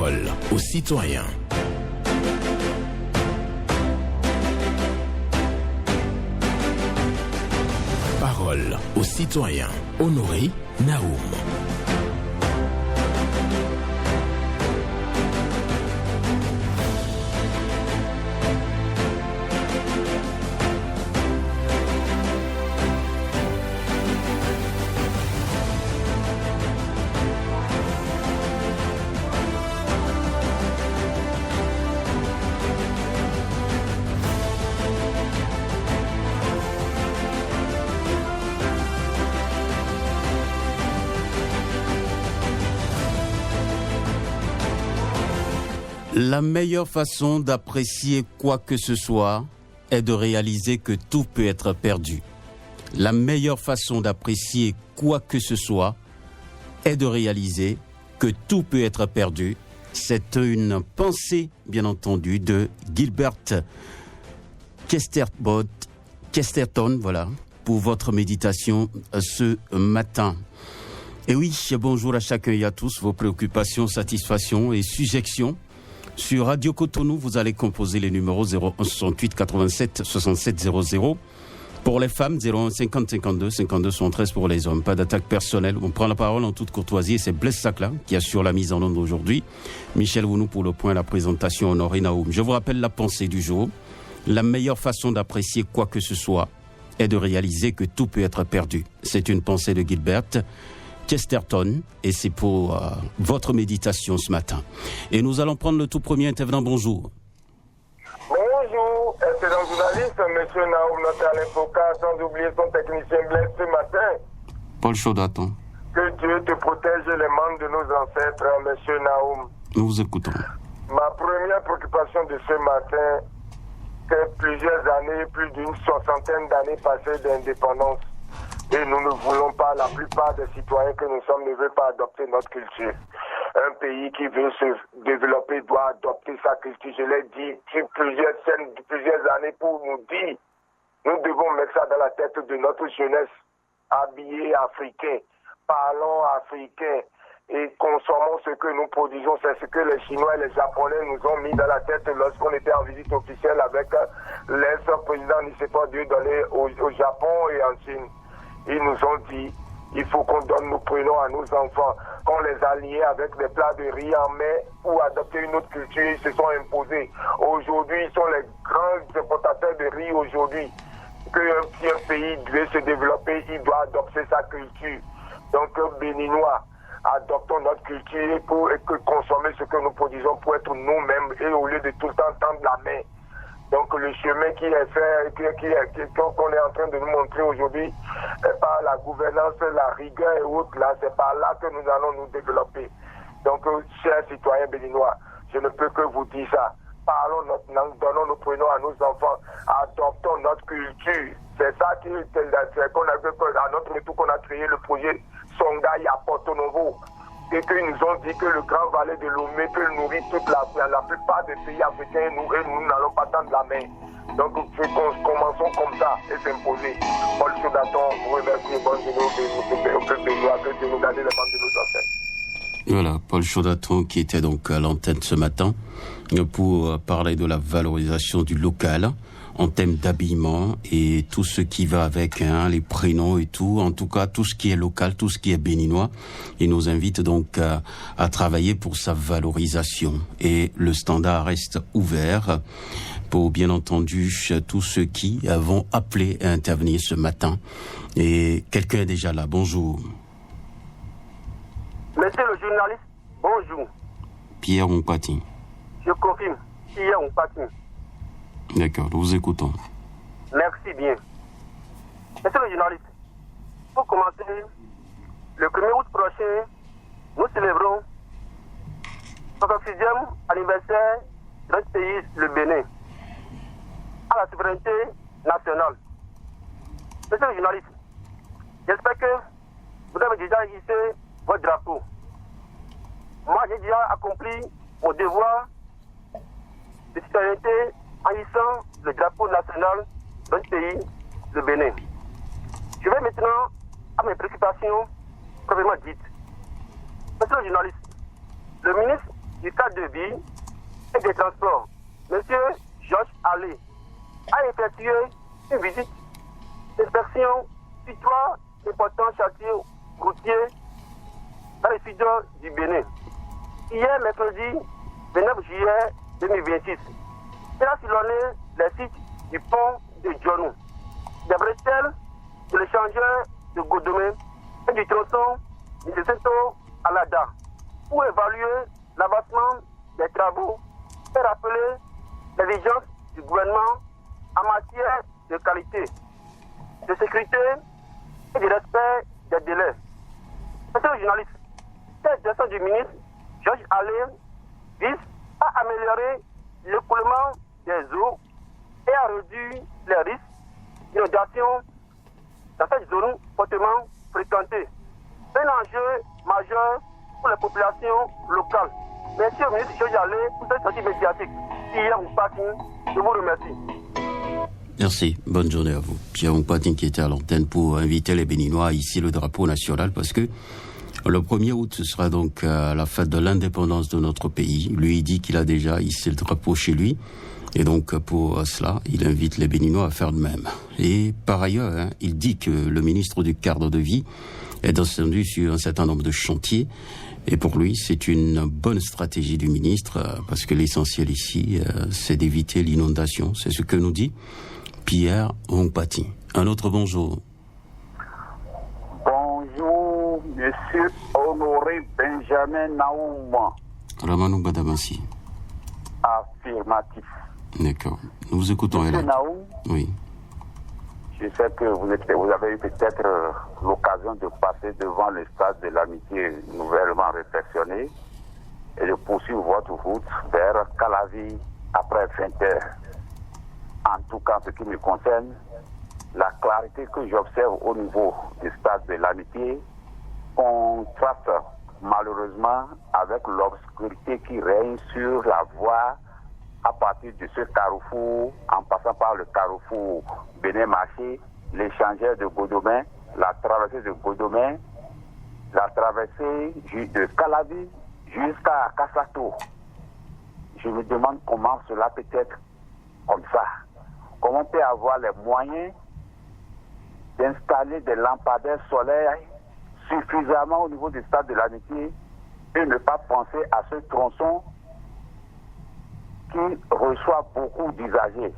Parole aux citoyens. Parole aux citoyens. Honoré Naoum. La meilleure façon d'apprécier quoi que ce soit est de réaliser que tout peut être perdu. La meilleure façon d'apprécier quoi que ce soit est de réaliser que tout peut être perdu. C'est une pensée, bien entendu, de Gilbert Chesterton, voilà, pour votre méditation ce matin. Et oui, bonjour à chacun et à tous, vos préoccupations, satisfactions et sujections. Sur Radio Cotonou, vous allez composer les numéros 01 68 87 67 00. Pour les femmes, 01 50 52 52 73 pour les hommes. Pas d'attaque personnelle. On prend la parole en toute courtoisie et c'est Blaise Sacla qui assure la mise en onde aujourd'hui. Michel Wounou pour le point, la présentation, Honoré Naoum. Je vous rappelle la pensée du jour. La meilleure façon d'apprécier quoi que ce soit est de réaliser que tout peut être perdu. C'est une pensée de Gilbert Chesterton, et c'est pour votre méditation ce matin. Et nous allons prendre le tout premier intervenant. Bonjour. Bonjour, excellent journaliste, monsieur Naoum, notre Alain Foucault, sans oublier son technicien Blaise ce matin. Paul Chaudaton. Que Dieu te protège les membres de nos ancêtres, monsieur Naoum. Nous vous écoutons. Ma première préoccupation de ce matin, c'est plusieurs années, plus d'une soixantaine d'années passées d'indépendance. Et nous ne voulons pas, la plupart des citoyens que nous sommes ne veulent pas adopter notre culture. Un pays qui veut se développer doit adopter sa culture. Je l'ai dit sur plusieurs années pour nous dire, nous devons mettre ça dans la tête de notre jeunesse, habillés africains, parlons africains et consommons ce que nous produisons. C'est ce que les Chinois et les Japonais nous ont mis dans la tête lorsqu'on était en visite officielle avec l'ex-président Nicéphore Dieudonné au Japon et en Chine. Ils nous ont dit, il faut qu'on donne nos prénoms à nos enfants, qu'on les a liés avec des plats de riz en mai ou adopter une autre culture, ils se sont imposés. Aujourd'hui, ils sont les grands importateurs de riz aujourd'hui. Si un pays veut se développer, il doit adopter sa culture. Donc, Béninois, adoptons notre culture pour consommer ce que nous produisons pour être nous-mêmes et au lieu de tout le temps tendre la main. Donc le chemin qui est fait, qu'on est en train de nous montrer aujourd'hui, par la gouvernance, la rigueur et autres, là, c'est par là que nous allons nous développer. Donc, chers citoyens béninois, je ne peux que vous dire ça. Parlons notre langue, donnons nos prénoms à nos enfants, adoptons notre culture. C'est ça à notre retour qu'on a créé le projet Songhai à Porto Novo. Et qu'ils nous ont dit que le grand valet de Lomé peut nourrir toute la plupart des pays africains et nous n'allons pas tendre la main. Donc commençons comme ça et s'imposer. Paul Chaudaton, vous remercie et bonne journée au peuple béninois, que Dieu nous garde les membres de nos ancêtres. Voilà, Paul Chaudaton qui était donc à l'antenne ce matin pour parler de la valorisation du local en thème d'habillement et tout ce qui va avec, les prénoms et tout, en tout cas tout ce qui est local, tout ce qui est béninois. Il nous invite donc à travailler pour sa valorisation. Et le standard reste ouvert pour, bien entendu, tous ceux qui vont appeler à intervenir ce matin. Et quelqu'un est déjà là. Bonjour. Monsieur le journaliste, bonjour. Pierre Ompati. Je confirme, Pierre Ompati. D'accord, nous vous écoutons. Merci bien. Monsieur le journaliste, pour commencer, le 1er août prochain, nous célébrons le 66e anniversaire de notre pays, le Bénin, à la souveraineté nationale. Monsieur le journaliste, j'espère que vous avez déjà hissé votre drapeau. Moi, j'ai déjà accompli mon devoir de citoyenneté en hissant le drapeau national de notre pays, le Bénin. Je vais maintenant à mes préoccupations proprement dites. Monsieur le journaliste, le ministre du cadre de vie et des transports, M. Georges Allé, a effectué une visite d'inspection sur 3 importants chantiers routiers dans le sud du Bénin. Hier, mercredi 29 juillet 2026, il a sillonné les sites du pont de Djonou, des bretelles de l'échangeur de Godomé et du tronçon de Seto Alada pour évaluer l'avancement des travaux et rappeler l'exigence du gouvernement en matière de qualité, de sécurité et de respect des délais. Monsieur le journaliste, cette gestion du ministre Georges Allé vise à améliorer l'écoulement des eaux et à réduire les risques d'inondation dans cette zone fortement fréquentée. Un enjeu majeur pour les populations locales. Merci au ministre Georges Allé pour cette sortie médiatique. Pierre Oupatine, je vous remercie. Merci, bonne journée à vous. Pierre Oupatine qui était à l'antenne pour inviter les Béninois ici le drapeau national parce que le 1er août, ce sera donc la fête de l'indépendance de notre pays. Lui, il dit qu'il a déjà hissé le drapeau chez lui. Et donc, pour cela, il invite les Béninois à faire de même. Et par ailleurs, il dit que le ministre du cadre de vie est descendu sur un certain nombre de chantiers. Et pour lui, c'est une bonne stratégie du ministre, parce que l'essentiel ici, c'est d'éviter l'inondation. C'est ce que nous dit Pierre Ompati. Un autre bonjour. Bonjour, monsieur Honoré Benjamin Naouma. Ramanou Badamassi. Affirmatif. D'accord. Nous vous écoutons, monsieur Hélène. Naoum, Oui. je sais que vous avez eu peut-être l'occasion de passer devant le stade de l'amitié nouvellement réfectionné et de poursuivre votre route vers Calavi après 20 heures. En tout cas, ce qui me concerne, la clarité que j'observe au niveau du stade de l'amitié contraste malheureusement avec l'obscurité qui règne sur la voie à partir de ce carrefour, en passant par le carrefour Bénin-Marché, l'échangeur de Godomé, la traversée de Godomé, la traversée de Calavi jusqu'à Kassato. Je me demande comment cela peut être comme ça. Comment on peut avoir les moyens d'installer des lampadaires solaires suffisamment au niveau du stade de l'amitié et ne pas penser à ce tronçon qui reçoit beaucoup d'usagers.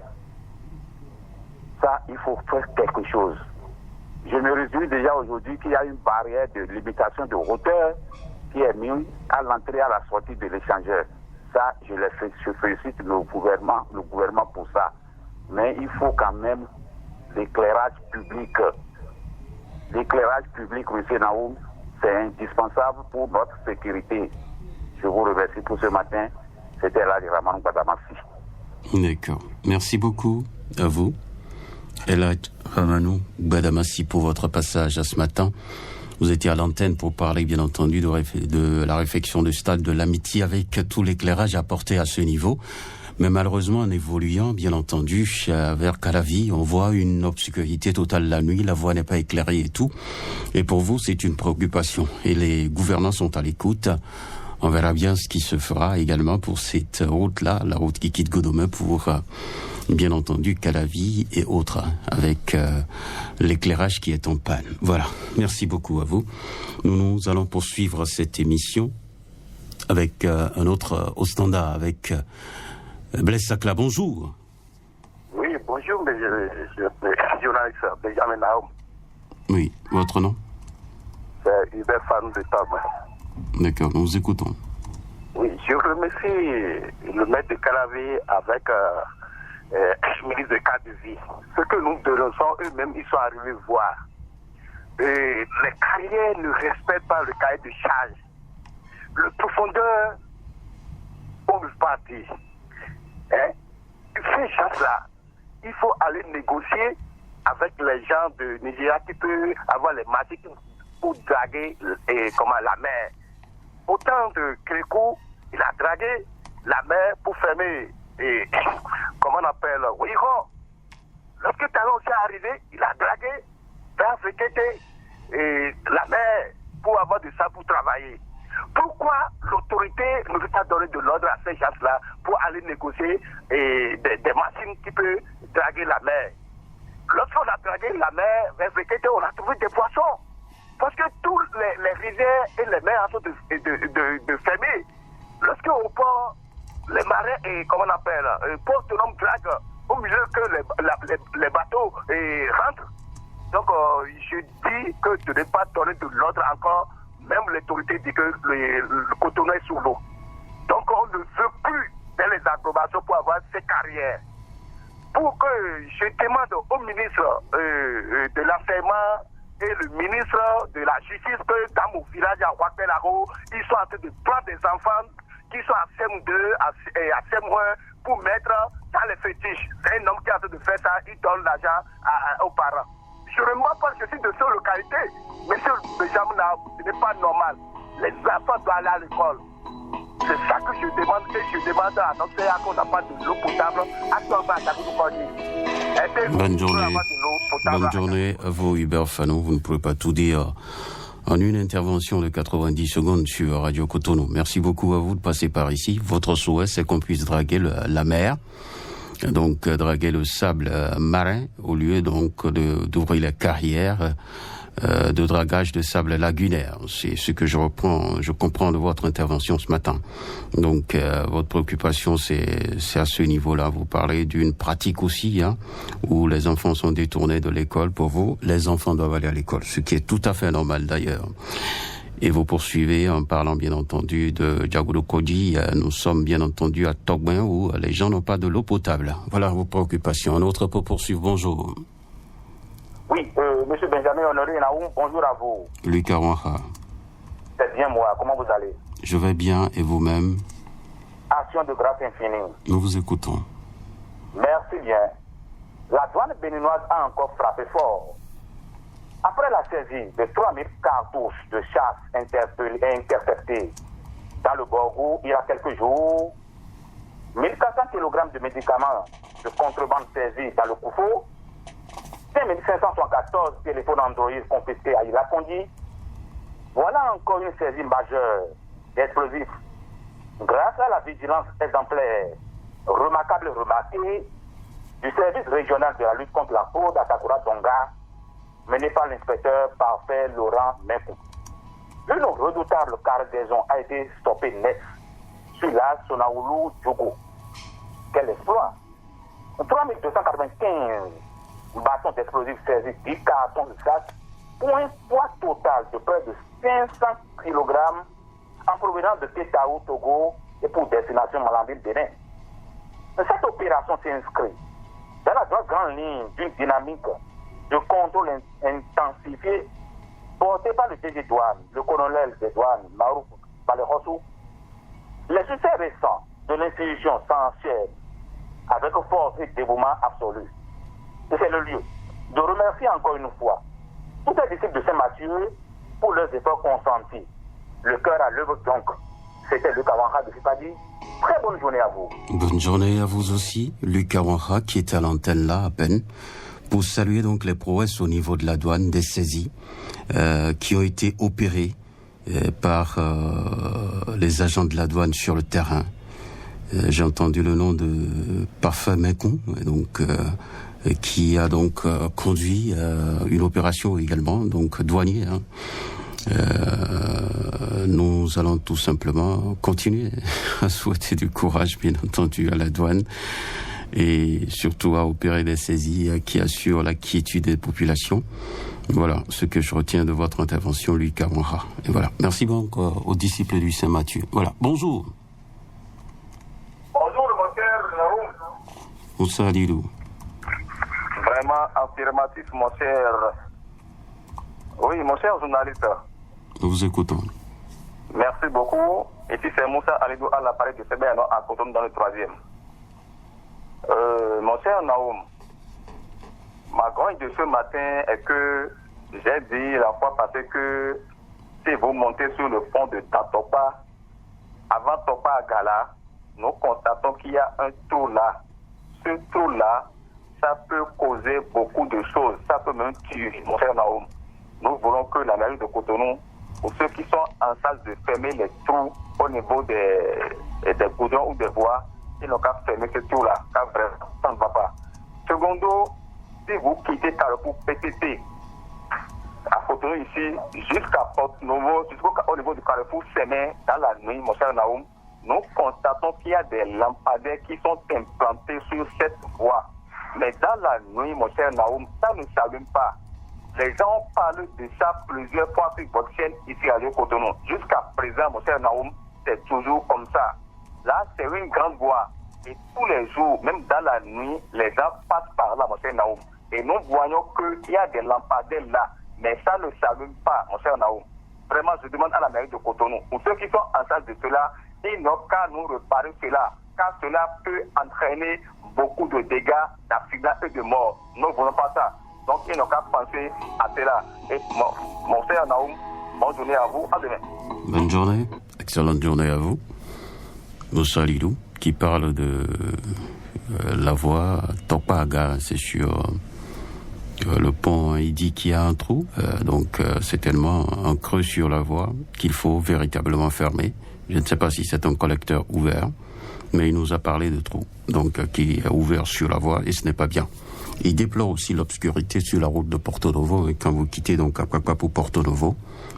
Ça, il faut faire quelque chose. Je me réjouis déjà aujourd'hui qu'il y a une barrière de limitation de hauteur qui est mise à l'entrée et à la sortie de l'échangeur. Ça, je félicite le gouvernement pour ça. Mais il faut quand même l'éclairage public. L'éclairage public, M. Naoum, c'est indispensable pour notre sécurité. Je vous remercie pour ce matin. C'était là Ramanou Badamassi. D'accord. Merci beaucoup à vous, Eladj Ramanou Badamassi, pour votre passage à ce matin. Vous étiez à l'antenne pour parler, bien entendu, de la réfection du stade de l'amitié avec tout l'éclairage apporté à ce niveau. Mais malheureusement, en évoluant, bien entendu, vers Calavi, on voit une obscurité totale la nuit, la voie n'est pas éclairée et tout. Et pour vous, c'est une préoccupation. Et les gouvernants sont à l'écoute. On verra bien ce qui se fera également pour cette route-là, la route qui quitte Godomé pour, bien entendu, Calavi et autres, avec l'éclairage qui est en panne. Voilà. Merci beaucoup à vous. Nous allons poursuivre cette émission avec un autre au standard, avec Blaise Sakla. Bonjour. Oui, bonjour, journaliste Benjamin Naoum. Oui, votre nom? C'est Hubert Fan de Table. D'accord, nous vous écoutons. Oui, je remercie le maître de Calavi avec le ministre de cadre de vie. Ce que nous dénonçons, eux-mêmes, ils sont arrivés voir. Les carrières ne respectent pas le cahier de charge. Le profondeur, on ne peut pas dire. Ces gens-là, il faut aller négocier avec les gens de Nigeria qui peuvent avoir les matiques pour draguer la mer. Autant de Créco, il a dragué la mer pour fermer, comment on appelle, Ouiron. Lorsque Talon s'est arrivé, il a dragué vers la mer pour avoir de ça pour travailler. Pourquoi pourquoi l'autorité ne veut pas donner de l'ordre à ces gens-là pour aller négocier des machines qui peuvent draguer la mer? Lorsqu'on a dragué la mer vers Vékété, on a trouvé des poissons. Parce que tous les rivières et les mers sont de fermées. Lorsqu'on port, les marins et comment on appelle, port autonome drague au milieu que les bateaux rentrent. Donc je dis que de ne pas donner de l'ordre encore, même l'autorité dit que le Cotonou est sous l'eau. Donc on ne veut plus faire les approbations pour avoir ces carrières. Pour que je demande au ministre de l'enseignement et le ministre de la justice que dans mon village à Ouakpelaro, ils sont en train de prendre des enfants qui sont à CM2 et à CM1 pour mettre dans les fétiches. C'est un homme qui est en train de faire ça, il donne l'argent aux parents. Je ne vois pas, je suis de cette localité. Monsieur Benjamin, ce n'est pas normal. Les enfants doivent aller à l'école. C'est ça que je demande et je demande à notre pays qu'on n'a pas de l'eau potable actuellement à Tagoudoukouni. Bonne journée à vous, Hubert Fano. Vous ne pouvez pas tout dire en une intervention de 90 secondes sur Radio Cotonou. Merci beaucoup à vous de passer par ici. Votre souhait, c'est qu'on puisse draguer la mer, donc draguer le sable marin, au lieu donc d'ouvrir la carrière de dragage de sable lagunaire. C'est ce que je comprends de votre intervention ce matin. Donc votre préoccupation, c'est à ce niveau-là. Vous parlez d'une pratique aussi, où les enfants sont détournés de l'école. Pour vous, les enfants doivent aller à l'école, ce qui est tout à fait normal d'ailleurs. Et vous poursuivez en parlant bien entendu de Djagoudoukoudi. Nous sommes bien entendu à Togben où les gens n'ont pas de l'eau potable. Voilà vos préoccupations. Un autre pour poursuivre. Bonjour. Oui, monsieur Benjamin Honoré Naoum, bonjour à vous. Lucas Wanha. C'est bien moi, comment vous allez? Je vais bien, et vous-même? Action de grâce infinie. Nous vous écoutons. Merci bien. La douane béninoise a encore frappé fort. Après la saisie de 3000 cartouches de chasse interceptées dans le Borgou il y a quelques jours, 1400 kg de médicaments de contrebande saisis dans le Koufou, 5574 téléphones Android confisqués à Ilakondi. Voilà encore une saisie majeure d'explosifs. Grâce à la vigilance exemplaire, remarquable et remarquée, du service régional de la lutte contre la fraude à Takura Donga, mené par l'inspecteur Parfait Laurent Mekou. Une redoutable cargaison a été stoppée net sur la Sonaoulou Djogo. Quel exploit! 3295 bâtons d'explosifs saisis, 10 cartons de sac, pour un poids total de près de 500 kg en provenance de Tétaou, Togo et pour destination Malambile, Bénin. Cette opération s'inscrit dans la droite grande ligne d'une dynamique de contrôle intensifié porté par le DG Douane, le colonel des douanes, Marouf Balerossou. Les succès récents de l'institution s'enchaînent avec force et dévouement absolu. Et c'est le lieu de remercier encore une fois tous les disciples de Saint-Mathieu pour leurs efforts consentis. Le cœur à l'œuvre donc. C'était Lucas Wanha de Fipadi. Très bonne journée à vous. Bonne journée à vous aussi, Lucas Wanha, qui est à l'antenne là à peine, pour saluer donc les prouesses au niveau de la douane, des saisies qui ont été opérées par les agents de la douane sur le terrain. J'ai entendu le nom de Parfait Mekou, donc qui a donc conduit une opération également, donc douanier. Nous allons tout simplement continuer à souhaiter du courage, bien entendu, à la douane et surtout à opérer des saisies qui assurent la quiétude des populations. Voilà ce que je retiens de votre intervention, Lucas Wanha. Et voilà. Merci beaucoup aux disciples du Saint-Mathieu. Voilà. Bonjour. Bonjour, mon cher Naoum. Bonsoir, Dilou. Vraiment affirmatif, mon cher. Oui, mon cher journaliste. Nous vous écoutons. Merci beaucoup. Ici, c'est Moussa Alidou à l'appareil de CBN à Cotonou dans le 3e. Mon cher Naoum, ma grogne de ce matin est que j'ai dit la fois passée que si vous montez sur le pont de Tatopa, avant Topa à Gala, nous constatons qu'il y a un trou là. Ce trou là, ça peut causer beaucoup de choses. Ça peut même tuer, mon cher Naoum. Nous voulons que la mairie de Cotonou pour ceux qui sont en salle de fermer les trous au niveau des goudrons ou des voies, ils n'ont qu'à fermer ces trous-là, car vraiment, ça ne va pas. Secondo, si vous quittez Carrefour PTT, à Cotonou ici, jusqu'à Porto-Novo, jusqu'au niveau du Carrefour Séné, dans la nuit, mon cher Naoum, nous constatons qu'il y a des lampadaires qui sont implantés sur cette voie. Mais dans la nuit, mon cher Naoum, ça ne s'allume pas. Les gens parlent de ça plusieurs fois sur votre chaîne ici à Cotonou. Jusqu'à présent, mon cher Naoum, c'est toujours comme ça. Là, c'est une grande voie. Et tous les jours, même dans la nuit, les gens passent par là, mon cher Naoum. Et nous voyons qu'il y a des lampadaires là. Mais ça ne s'allume pas, mon cher Naoum. Vraiment, je demande à la mairie de Cotonou, pour ceux qui sont en charge de cela, ils n'ont qu'à nous réparer cela, car cela peut entraîner beaucoup de dégâts, d'accidents et de morts. Nous ne voulons pas ça. Donc, ils n'ont qu'à penser à cela. Et mon cher Naoum, bonne journée à vous. À demain. Bonne journée. Excellente journée à vous. Moussa Lilou, qui parle de la voie Topaga, c'est sur le pont. Il dit qu'il y a un trou, donc c'est tellement un creux sur la voie qu'il faut véritablement fermer. Je ne sais pas si c'est un collecteur ouvert, mais il nous a parlé de trou, donc qui est ouvert sur la voie, et ce n'est pas bien. Il déplore aussi l'obscurité sur la route de Porto Novo, et quand vous quittez donc Apapa pour Porto Novo,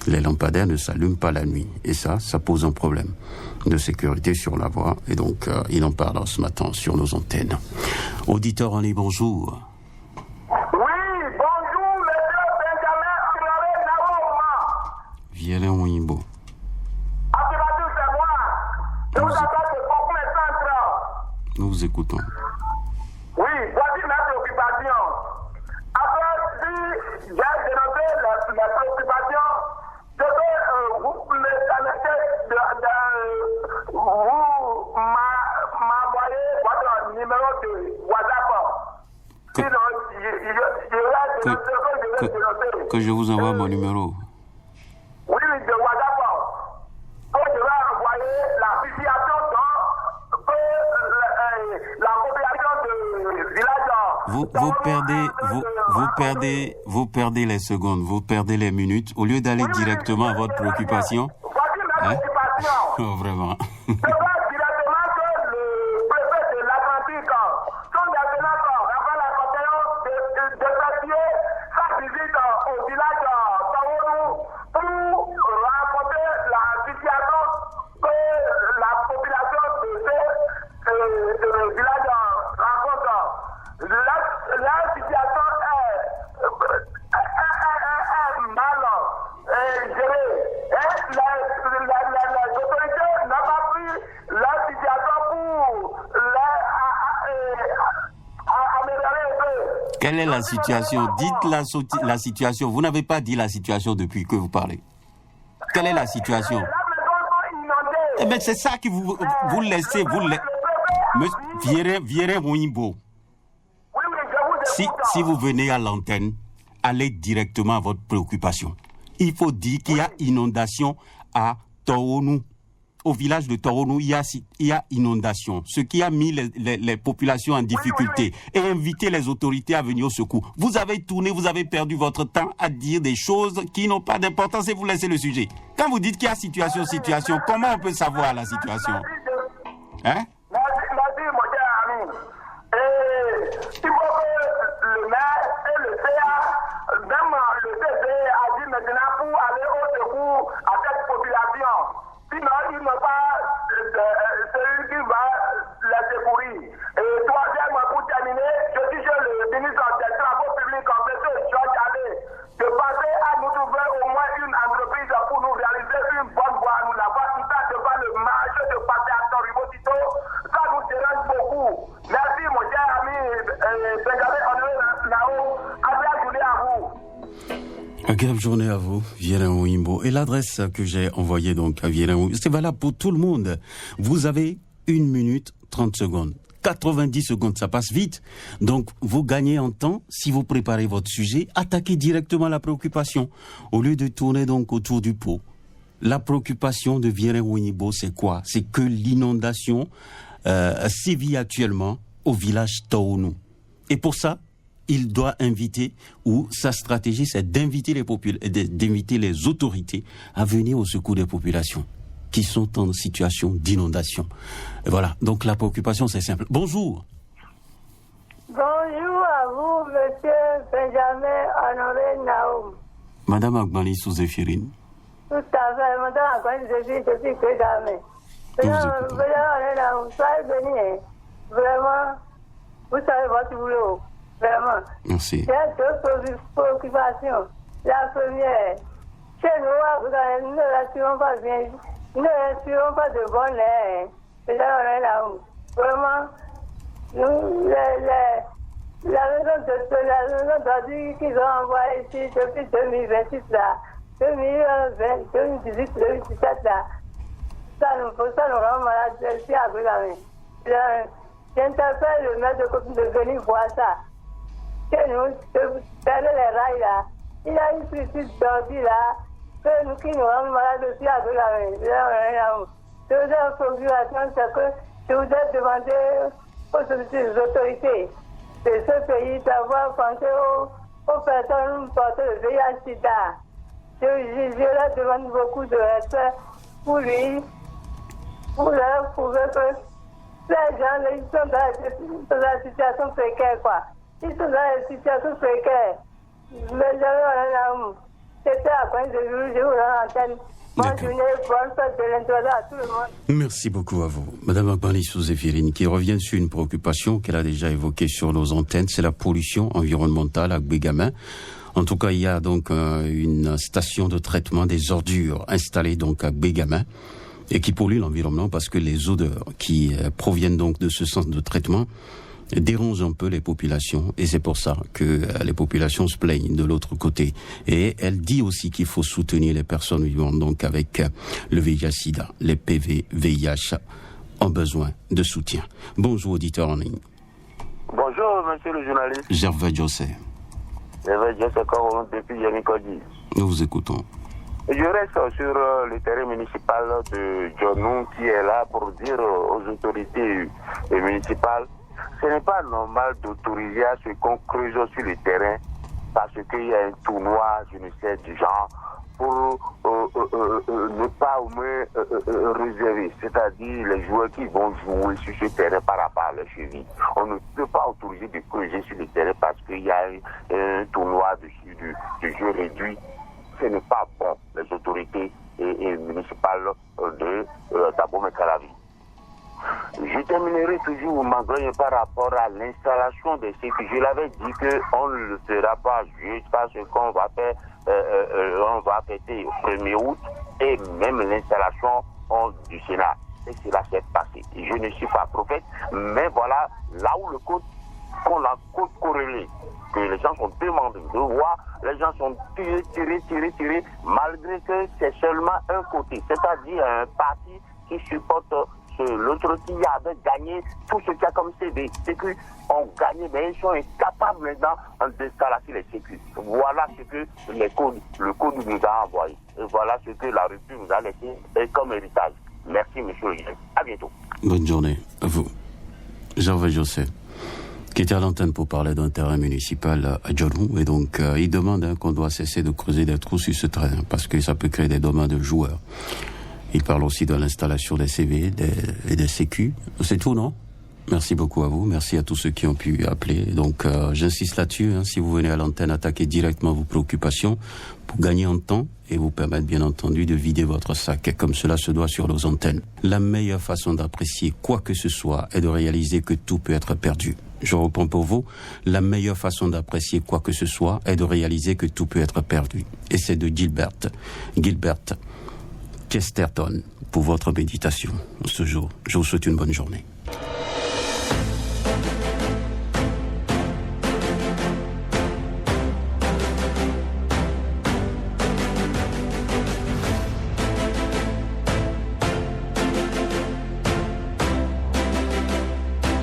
les lampadaires ne s'allument pas la nuit, et ça pose un problème de sécurité sur la voie, et donc il en parle ce matin sur nos antennes. Auditeur en ligne, bonjour. Vielen Wimbo. Nous vous écoutons. Oui, voici ma préoccupation. Après, si j'ai dénoncé la préoccupation, je vais vous me permettre vous m'envoyer votre numéro de WhatsApp. Sinon, je vais dénoncer. Que je vous envoie mon numéro. Oui, de WhatsApp. Que je vais envoyer la situation que la population de village. Vous perdez les secondes, vous perdez les minutes. Au lieu d'aller directement à votre préoccupation. Voici ma préoccupation. Oh, vraiment. Je vois directement que le préfet de l'Atlantique, son lieutenant, avant la conférence de effectuer sa visite au village Taourou pour rencontrer la situation que la population de ce village rencontre. La situation est mal gérée. Et les autorités n'ont pas pris la situation pour améliorer un peu. Quelle est la situation? Dites la situation. Vous n'avez pas dit la situation depuis que vous parlez. Quelle est la situation? Les maisons sont inondées. Eh bien, c'est ça que vous laissez. Viéré Wimbo. Oui, je vous écoute. Si vous venez à l'antenne, allez directement à votre préoccupation. Il faut dire qu'il y a inondation à Toronou. Au village de Toronou, il y a inondation, ce qui a mis les populations en difficulté, et inviter les autorités à venir au secours. Vous avez tourné, vous avez perdu votre temps à dire des choses qui n'ont pas d'importance et vous laissez le sujet. Quand vous dites qu'il y a situation, comment on peut savoir la situation? Hein? Merci, mon cher ami. Et il faut que le maire et le CA, même le CC, a dit maintenant pour aller au secours à cette population. Sinon, il n'a pas celui qui va la secourir. Et troisième, pour terminer, je dis que le ministre des Travaux publics, M. Georges Allé, de penser à nous trouver au moins une entreprise pour nous réaliser une bonne voie. Nous n'avons pas devant le marché de passer à Toribotito. Ça nous dérange beaucoup. Merci, mon cher ami Benjamin Honoré Nao. Agréable journée à vous. Agréable journée à vous, Vielen Wimbo. Et l'adresse que j'ai envoyée donc à Vielen Wimbo, c'est valable pour tout le monde. Vous avez 1 minute 30 secondes. 90 secondes, ça passe vite. Donc, vous gagnez en temps si vous préparez votre sujet, attaquez directement la préoccupation. Au lieu de tourner donc autour du pot. La préoccupation de Vielen Wimbo, c'est quoi? C'est que l'inondation sévit actuellement au village Taonou. Et pour ça, il doit inviter, ou sa stratégie, c'est d'inviter d'inviter les autorités à venir au secours des populations qui sont en situation d'inondation. Et voilà, donc la préoccupation, c'est simple. Bonjour. Bonjour à vous, monsieur Benjamin Honoré Naoum. Madame Agbani Souzéphirine. Tout à fait, madame Agbani Souzéphirine, depuis que jamais. Benjamin Honoré Naoum, soyez bénis. Vraiment, vous savez votre boulot. Vraiment. Merci. J'ai deux préoccupations. La première, chez nous, nous ne respirons pas bien. Nous ne respirons pas de bon air. Benjamin Honoré Naoum. Vraiment, nous, la maison d'ordi qu'ils ont envoyé ici depuis 2026 là, 2018, 2017 là, ça nous rend malade ici à Bougamé. J'interpelle le maître de commune de venir voir ça. Chez nous, faire les rails là, il y a une petite d'ordi là, qui nous rend malade aussi à Bougamé. Deuxième préoccupation, c'est que je voudrais demander aux autorités de ce pays d'avoir pensé aux personnes portées de VIH-Sida. Je leur demande beaucoup de respect pour lui, pour leur prouver que ces gens, ils sont dans la situation précaire, quoi. Ils sont dans la situation précaire. Mais c'était à quoi je vous rends l'antenne. Bonne journée, bonne fête de l'intérieur à tout le monde. Merci beaucoup à vous. Madame Agbani Souzéphirine, qui revient sur une préoccupation qu'elle a déjà évoquée sur nos antennes, c'est la pollution environnementale à Bégamin. En tout cas, il y a donc une station de traitement des ordures installée donc à Bégamin et qui pollue l'environnement parce que les odeurs qui proviennent donc de ce centre de traitement dérange un peu les populations et c'est pour ça que les populations se plaignent de l'autre côté. Et elle dit aussi qu'il faut soutenir les personnes vivant donc avec le VIH-Sida. Les PV-VIH ont besoin de soutien. Bonjour auditeur en ligne. Bonjour monsieur le journaliste. Gervais José. Gervais José Coron depuis Yannickodi. Nous vous écoutons. Je reste sur le terrain municipal de Djonou qui est là pour dire aux autorités municipales ce n'est pas normal d'autoriser à ce qu'on creuse sur le terrain parce qu'il y a un tournoi, je ne sais, du genre, pour ne pas au moins réserver, c'est-à-dire les joueurs qui vont jouer sur ce terrain par rapport à leur cheville. On ne peut pas autoriser de creuser sur le terrain parce qu'il y a un tournoi de jeu réduit. Ce n'est pas bon, les autorités municipales de Tabomey-Calavi. Je terminerai toujours ma grogne par rapport à l'installation des sécu. Je l'avais dit qu'on ne le fera pas juste parce qu'on va faire, on va fêter au 1er août et même l'installation du Sénat. Et cela s'est passé. Je ne suis pas prophète, mais voilà là où le code, qu'on la code corrélée, que les gens sont demandés de voir, les gens sont tirés, malgré que c'est seulement un côté, c'est-à-dire un parti qui supporte l'autre qui avait gagné tout ce qu'il y a comme CD. Sécu ont gagné, mais ils sont incapables maintenant d'installer les sécu. Voilà ce que le code nous a envoyé. Et voilà ce que la République nous a laissé comme héritage. Merci, monsieur le juge. À bientôt. Bonne journée à vous. Gervais José, qui était à l'antenne pour parler d'un terrain municipal à Djonou. Et donc, il demande qu'on doit cesser de creuser des trous sur ce terrain parce que ça peut créer des dommages de joueurs. Il parle aussi de l'installation des CV et des sécu. C'est tout, non? Merci beaucoup à vous. Merci à tous ceux qui ont pu appeler. Donc, j'insiste là-dessus. Si vous venez à l'antenne, attaquez directement vos préoccupations pour gagner en temps et vous permettre, bien entendu, de vider votre sac comme cela se doit sur nos antennes. La meilleure façon d'apprécier quoi que ce soit est de réaliser que tout peut être perdu. Je reprends pour vous. La meilleure façon d'apprécier quoi que ce soit est de réaliser que tout peut être perdu. Et c'est de Gilbert Chesterton pour votre méditation ce jour. Je vous souhaite une bonne journée.